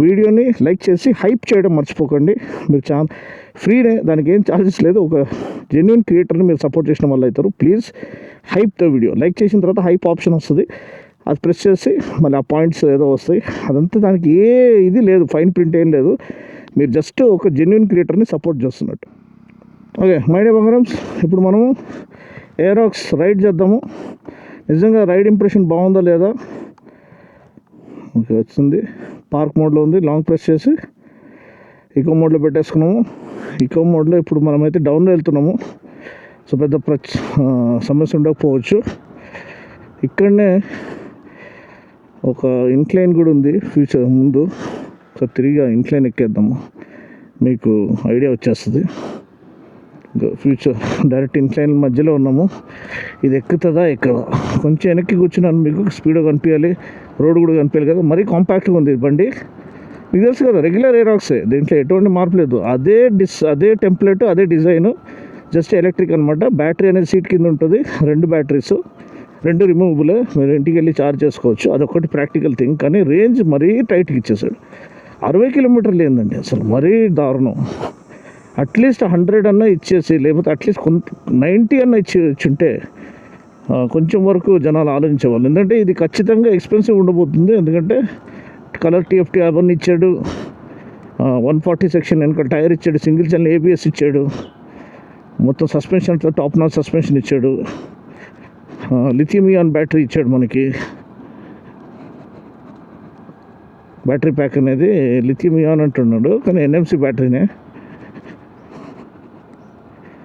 వీడియోని లైక్ చేసి హైప్ చేయడం మర్చిపోకండి. మీరు ఫ్రీనే, దానికి ఏం ఛార్జెస్ లేదు. ఒక జెన్యున్ క్రియేటర్ని మీరు సపోర్ట్ చేసిన వాళ్ళు అవుతారు. Please hype the video. Like చేసిన తర్వాత హైప్ ఆప్షన్ వస్తుంది, అది ప్రెస్ చేసి మళ్ళీ ఆ పాయింట్స్ ఏదో వస్తాయి. అదంతా దానికి ఏ ఇది లేదు, ఫైన్ ప్రింట్ ఏం లేదు. మీరు జస్ట్ ఒక జెన్యున్ క్రియేటర్ని సపోర్ట్ చేస్తున్నట్టు. ఓకే మై డే బంగారమ్స్, ఇప్పుడు మనము ఏరాక్స్ రైడ్ చేద్దాము. నిజంగా రైడ్ ఇంప్రెషన్ బాగుందా లేదా. ఓకే వచ్చింది, పార్క్ మోడ్లో ఉంది. లాంగ్ ప్రెస్ చేసి ఈకో మోడ్లో పెట్టేసుకున్నాము. ఈకో మోడ్లో ఇప్పుడు మనమైతే డౌన్లో వెళ్తున్నాము. సో పెద్ద సమస్య ఉండకపోవచ్చు. ఇక్కడనే ఒక ఇంక్లైన్ కూడా ఉంది ఫ్యూచర్ ముందు. సో తిరిగి ఇంక్లైన్ ఎక్కేద్దాము, మీకు ఐడియా వచ్చేస్తుంది. ఫ్యూచర్ డైరెక్ట్ ఇంక్లైన్ మధ్యలో ఉన్నాము. ఇది ఎక్కుతుందా ఎక్కదా, కొంచెం వెనక్కి కూర్చున్నాను, మీకు స్పీడ్గా కనిపించాలి, రోడ్ కూడా కనిపించాలి కదా. మరీ కాంపాక్ట్గా ఉంది బండి. మీకు తెలుసు కదా, రెగ్యులర్ ఏరాక్సే, దీంట్లో ఎటువంటి మార్పు లేదు. అదే టెంప్లెట్, అదే డిజైను, జస్ట్ ఎలక్ట్రిక్ అనమాట. బ్యాటరీ అనేది సీట్ కింద ఉంటుంది. 2 బ్యాటరీస్, 2 రిమూవబులే. మీరు ఇంటికి వెళ్ళి ఛార్జ్ చేసుకోవచ్చు. అదొకటి ప్రాక్టికల్ థింగ్. కానీ రేంజ్ మరీ టైట్గా ఇచ్చేసాడు. 60 కిలోమీటర్లు ఏందండి అసలు, మరీ దారుణం. అట్లీస్ట్ 100 అన్నా ఇచ్చేసి, లేకపోతే అట్లీస్ట్ 90 అన్నా ఇచ్చుంటే కొంచెం వరకు జనాలు ఆలోచించేవాళ్ళు. ఎందుకంటే ఇది ఖచ్చితంగా ఎక్స్పెన్సివ్ ఉండబోతుంది. ఎందుకంటే కలర్ TFT అవన్నీ ఇచ్చాడు, 140 సెక్షన్ వెనక టైర్ ఇచ్చాడు, సింగిల్ ఛానల్ ABS ఇచ్చాడు, మొత్తం సస్పెన్షన్తో టాప్ నాచ్ సస్పెన్షన్ ఇచ్చాడు, లిథియం ఇయాన్ బ్యాటరీ ఇచ్చాడు మనకి. బ్యాటరీ ప్యాక్ అనేది లిథియం ఇయాన్ అంటున్నాడు, కానీ NMC బ్యాటరీనే.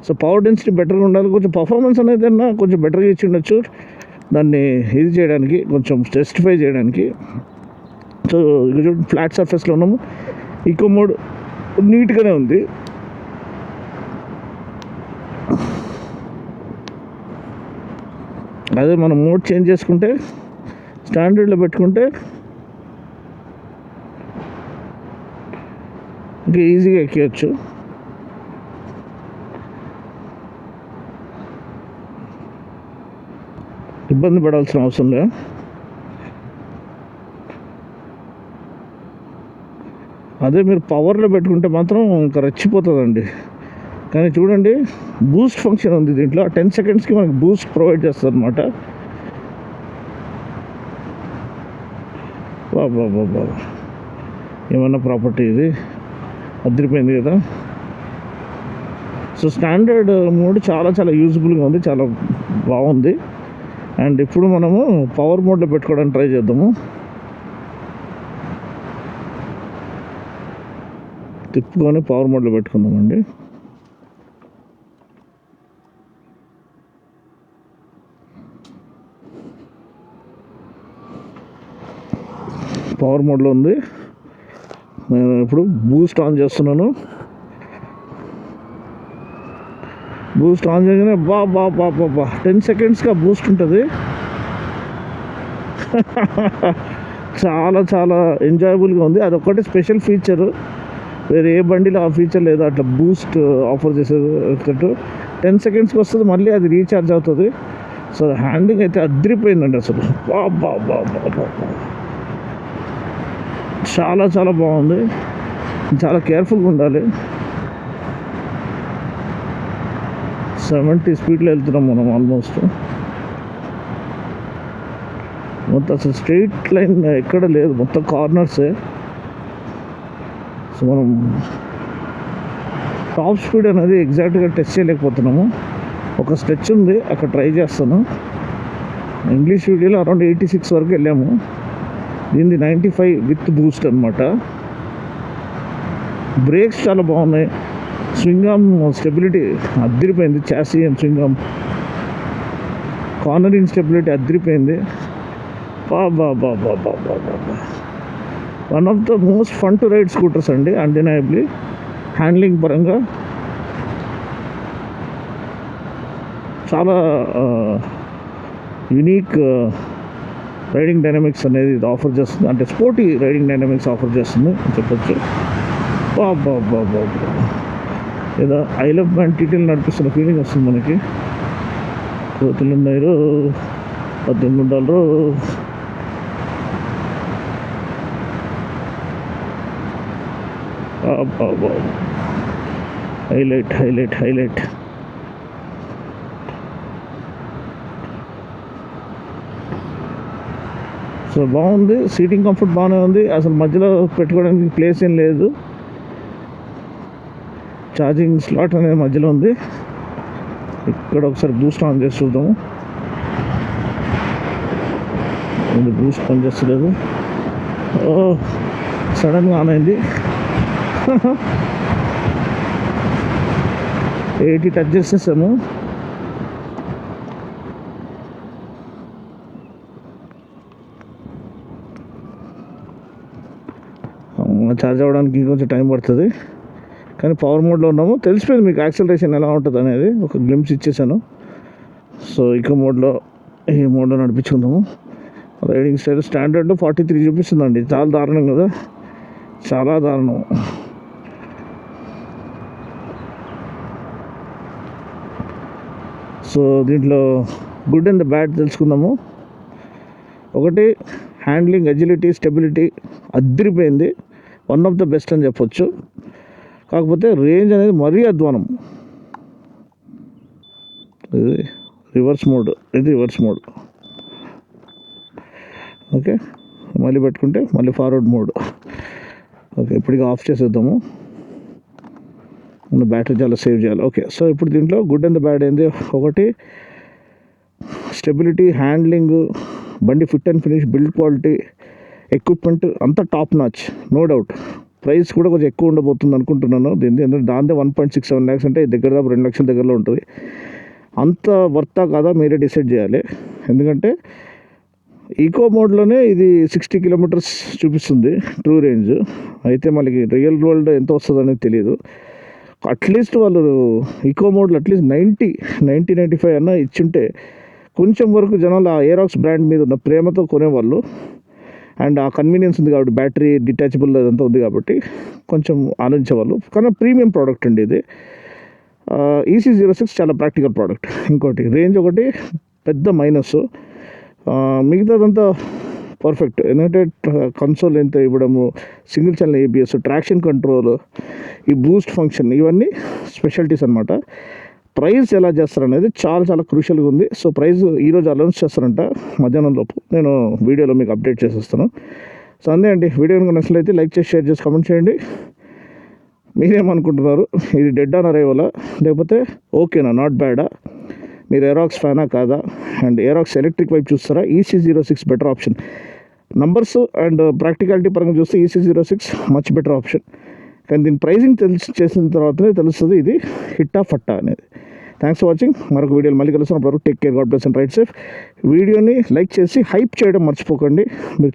సో పవర్ డెన్సిటీ బెటర్గా ఉండాలి, కొంచెం పర్ఫార్మెన్స్ అనేది అన్నా కొంచెం బెటర్గా ఇచ్చి ఉండొచ్చు. దాన్ని ఇది చేయడానికి, కొంచెం జస్టిఫై చేయడానికి. సో ఫ్లాట్ సర్ఫేస్లో ఉన్నాము. ఈకో మోడ్ నీట్గానే ఉంది. అదే మనం మోడ్ చేంజ్ చేసుకుంటే, స్టాండర్డ్లో పెట్టుకుంటే ఇంకా ఈజీగా ఎక్కేయచ్చు. ఇబ్బంది పడాల్సిన అవసరం లేదు. అదే మీరు పవర్లో పెట్టుకుంటే మాత్రం ఇంకా రెచ్చిపోతుందండి. కానీ చూడండి, బూస్ట్ ఫంక్షన్ ఉంది దీంట్లో. 10 సెకండ్స్కి మనకి బూస్ట్ ప్రొవైడ్ చేస్తుంది అనమాట. బాబా ఏమన్నా ప్రాపర్టీ, ఇది అదిరిపోయింది కదా. సో స్టాండర్డ్ మోడ్ చాలా చాలా యూజ్ఫుల్గా ఉంది, చాలా బాగుంది. అండ్ ఇప్పుడు మనము పవర్ మోడ్లో పెట్టుకోవడానికి ట్రై చేద్దాము. తిప్పుకొని పవర్ మోడ్లో పెట్టుకుందామండి. పవర్ మోడ్లో ఉంది. నేను ఇప్పుడు బూస్ట్ ఆన్ చేస్తున్నాను. బూస్ట్ ఆన్ చేయగానే బా 10 సెకండ్స్గా బూస్ట్ ఉంటుంది. చాలా చాలా ఎంజాయబుల్గా ఉంది. అదొక్కటి స్పెషల్ ఫీచరు, వేరే ఏ బండిలో ఆ ఫీచర్ లేదు. అట్లా బూస్ట్ ఆఫర్ చేసేటట్టు 10 సెకండ్స్కి వస్తుంది, మళ్ళీ అది రీఛార్జ్ అవుతుంది. సో హ్యాండింగ్ అయితే అదిరిపోయిందండి అసలు. బా చాలా చాలా బాగుంది. చాలా కేర్ఫుల్గా ఉండాలి. 70 స్పీడ్లో వెళ్తున్నాం మనం ఆల్మోస్ట్. మొత్తం అసలు స్ట్రెయిట్ లైన్ ఎక్కడ లేదు, మొత్తం కార్నర్సే. సో మనం టాప్ స్పీడ్ అనేది ఎగ్జాక్ట్గా టెస్ట్ చేయలేకపోతున్నాము. ఒక స్ట్రెచ్ ఉంది, అక్కడ ట్రై చేస్తాను. ఇంగ్లీష్ వీడియోలో అరౌండ్ 86 వరకు వెళ్ళాము. దీనిది 95 విత్ బూస్ట్ అనమాట. బ్రేక్స్ చాలా బాగున్నాయి. స్వింగ్ ఆర్మ్ స్టెబిలిటీ అదిరిపోయింది. Chassis and swing arm cornering stability అదిరిపోయింది. బా one of the most fun to ride scooters అండి, అన్డినయబుల్లీ. హ్యాండ్లింగ్ పరంగా చాలా యూనిక్ రైడింగ్ డైనమిక్స్ అనేది ఇది ఆఫర్ చేస్తుంది. అంటే స్పోర్టీ రైడింగ్ డైనమిక్స్ ఆఫర్ చేస్తుంది అని చెప్పచ్చు. బా ఏదో ఐ లవ్ మ్యాన్ టీటీలు నడిపిస్తున్న ఫీలింగ్ వస్తుంది మనకి. కోతులు ఉన్నాయి, $18. హైలైట్. సో బాగుంది, సీటింగ్ కంఫర్ట్ బాగానే ఉంది, అసలు మధ్యలో పెట్టుకోవడానికి ప్లేస్ ఏం లేదు. ఛార్జింగ్ స్లాట్ అనేది మధ్యలో ఉంది. ఇక్కడ ఒకసారి బూస్ట్ ఆన్ చేసి చూద్దాము. ఇది బూస్ట్ పనిచేస్తలేదు. సడన్గా ఆన్ అయింది. 80 టచ్ చేసేసాము. ఛార్జ్ అవ్వడానికి కొంచెం టైం పడుతుంది, కానీ పవర్ మోడ్లో ఉన్నాము. తెలిసిపోయింది మీకు యాక్సిలరేషన్ ఎలా ఉంటుంది అనేది, ఒక గ్లింప్స్ ఇచ్చేసాను. సో ఈకో మోడ్లో, ఈ మోడ్లో నడిపించుకుందాము. రైడింగ్ స్టైల్ స్టాండర్డ్ 43 చూపిస్తుందండి. చాలా దారుణం కదా, చాలా దారుణం. సో దీంట్లో గుడ్ అండ్ ద బ్యాడ్ తెలుసుకుందాము. ఒకటి, హ్యాండ్లింగ్, అజిలిటీ, స్టెబిలిటీ అదిరిపోయింది. వన్ ఆఫ్ ద బెస్ట్ అని చెప్పొచ్చు. కాకపోతే రేంజ్ అనేది మరీ అధ్వానం. ఇది రివర్స్ మోడ్. ఓకే, మళ్ళీ పెట్టుకుంటే మళ్ళీ ఫార్వర్డ్ మోడ్. ఓకే, ఇప్పటికి ఆఫ్ చేసేద్దాము. బ్యాటరీ చాలా సేవ్ చేయాలి. ఓకే, సో ఇప్పుడు దీంట్లో గుడ్ అండ్ ద బ్యాడ్ ఏంది? ఒకటి, స్టెబిలిటీ, హ్యాండ్లింగ్, బండి fit and finish, build quality, equipment అంతా top notch, no doubt. Price కూడా కొంచెం ఎక్కువ ఉండబోతుంది అనుకుంటున్నాను దీన్ని, ఎందుకంటే దాంతో 1.67 lakhs అంటే దగ్గర 2 లక్షల దగ్గరలో ఉంటుంది. అంత వర్తా కాదా మీరే డిసైడ్ చేయాలి. ఎందుకంటే ఈకో మోడ్లోనే ఇది 60 kilometers చూపిస్తుంది ట్రూ రేంజ్. అయితే మనకి రియల్ వరల్డ్ ఎంత వస్తుంది అనేది తెలియదు. అట్లీస్ట్ వాళ్ళు ఈకో మోడ్లో అట్లీస్ట్ 90-95 అన్న ఇచ్చుంటే కొంచెం వరకు జనాలు ఆ ఏరాక్స్ బ్రాండ్ మీద ఉన్న ప్రేమతో కొనేవాళ్ళు. అండ్ ఆ కన్వీనియన్స్ ఉంది కాబట్టి, బ్యాటరీ డిటాచబుల్ అదంతా ఉంది కాబట్టి కొంచెం ఆలోచించేవాళ్ళు. కానీ ప్రీమియం ప్రోడక్ట్ అండి ఇది. EC06 చాలా ప్రాక్టికల్ ప్రోడక్ట్. ఇంకోటి రేంజ్ ఒకటి పెద్ద మైనస్, మిగతాదంతా పర్ఫెక్ట్. ఎందుకంటే కన్సోల్ ఎంత ఇవ్వడము, single channel ABS, traction control, ఈ బూస్ట్ ఫంక్షన్, ఇవన్నీ స్పెషాలిటీస్ అనమాట. ప్రైస్ ఎలా చేస్తారనేది చాలా క్రూషియల్గా ఉంది. సో ప్రైస్ ఈరోజు అనౌన్స్ చేస్తారంట మధ్యాహ్నం లోపు. నేను వీడియోలో మీకు అప్డేట్ చేసేస్తాను. సో అంతే అండి. వీడియో కనుక నచ్చినట్లయితే లైక్ చేసి, షేర్ చేసి, కామెంట్ చేయండి. మీరేమనుకుంటున్నారు? ఇది డెడ్ ఆన్ అరైవలా, లేకపోతే ఓకేనా, నాట్ బ్యాడా? మీరు ఏరాక్స్ ఫ్యానా కాదా? అండ్ ఏరాక్స్ ఎలక్ట్రిక్ వైపు చూస్తారా? EC06 better option. Numbers and practicality పరంగా చూస్తే EC06 మచ్ బెటర్ ఆప్షన్. కానీ దీని ప్రైజింగ్ చేసిన తర్వాతనే తెలుస్తుంది ఇది హిట్టా ఫట్టా అనేది. Thanks for watching. మరొక వీడియోలో మళ్ళీ కలుస్తాం. అప్పటివరకు take care, God bless and right safe. వీడియోని లైక్ చేసి హైప్ చేయడం మర్చిపోకండి. మీరు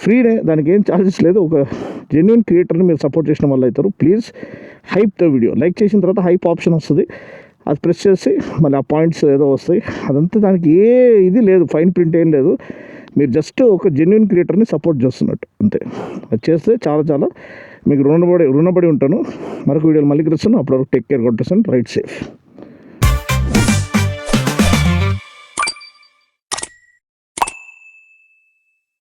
ఫ్రీనే, దానికి ఏం ఛార్జెస్ లేదు. ఒక జెన్యున్ క్రియేటర్ని మీరు సపోర్ట్ చేసిన వాళ్ళు అవుతారు. Please hype the video. Like చేసిన తర్వాత హైప్ ఆప్షన్ వస్తుంది, అది ప్రెస్ చేసి మళ్ళీ ఆ పాయింట్స్ ఏదో వస్తాయి. అదంతా దానికి ఏ ఇది లేదు, ఫైన్ ప్రింట్ ఏం లేదు. మీరు జస్ట్ ఒక జెన్యున్ క్రియేటర్ని సపోర్ట్ చేస్తున్నట్టు అంతే. అది చేస్తే చాలా మీకు రుణపడి ఉంటాను. మరొక వీడియోలో మళ్ళీ కలుస్తాను. అప్పటివరకు take care, God bless and right safe.